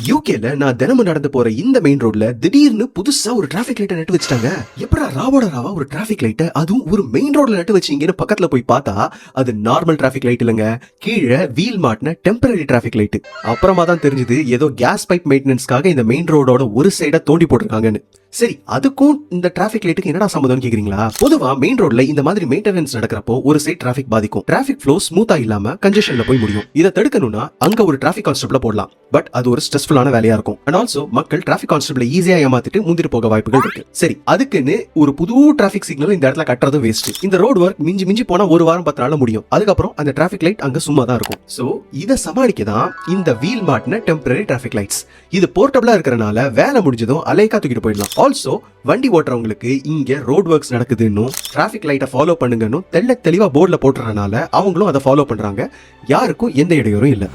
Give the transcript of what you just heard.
யூகேல நான் தினமும் நடந்து போற இந்த மெயின் ரோட்ல திடீர்னு புதுசா ஒரு டிராபிக் லைட்டை நட்டு வச்சிட்டாங்க. எப்படா ராவோட ராவா ஒரு டிராபிக் லைட்டை அதுவும் ஒரு மெயின் ரோட்ல நட்டு வச்சீங்கன்னு பக்கத்துல போய் பார்த்தா அது நார்மல் டிராபிக் லைட் இல்லங்க, கீழே வீல் மாட்டின டெம்பரரி டிராபிக் லைட். அப்புறமா தான் தெரிஞ்சது ஏதோ கேஸ் பைப் மெயின்டெனன்ஸ்க்காக இந்த மெயின் ரோடோட ஒரு சைட தோண்டி போட்டிருக்காங்கன்னு. சரி, அதுக்கும் இந்த டிராபிக் லைட்டுக்கு என்னடா சம்மதம் கேக்குறீங்களா? பொதுவா மெயின் ரோட்ல இந்த மாதிரி மெயின்டெனன்ஸ் நடக்கிறப்போ ஒரு சைடு டிராபிக் பாதிக்கும். டிராபிக் ஃப்ளோ ஸ்மூத்தா இல்லாம கன்ஜெஷன்ல போய் முடியும். இதை தடுக்கணும்னா அங்க ஒரு டிராபிக் கான்ஸ்டபிள போடலாம். பட் அது ஒரு ஸ்ட்ரெஸ்ஃபுல்லான வேலையா இருக்கும். அண்ட் ஆல்சோ மக்கள் டிராபிக் கான்ஸ்டபிள ஈஸியா ஏமாத்திட்டு முந்திட்டு போக வாய்ப்புகள் இருக்கு. சரி, அதுக்குன்னு ஒரு புது டிராபிக் சிக்னல் இந்த இடத்துல கட்டுறது வேஸ்ட். இந்த ரோடு ஒர்க் மிஞ்சி மிஞ்சி போனா ஒரு வாரம் 10 நாள்ல முடியும். அதுக்கப்புறம் அந்த டிராபிக் லைட் அங்க சும்மா தான் இருக்கும். சோ இதை சமாளிக்க தான் இந்த வீல் மாட்டின டெம்பரரி டிராபிக் லைட்ஸ். இது போர்ட்டபிளா இருக்கறனால வேலை முடிஞ்சதும் அலைக்கா தூக்கிட்டு போயிடலாம். ஆல்சோ வண்டி ஓட்டுறவங்களுக்கு இங்க ரோட் ஒர்க்ஸ் நடக்குதுன்னு டிராபிக் லைட்டை ஃபாலோ பண்ணுங்கன்னு தெளிவா போர்டுல போட்டுறதுனால அவங்களும் அதை ஃபாலோ பண்றாங்க. யாருக்கும் எந்த இடையூறும் இல்லை.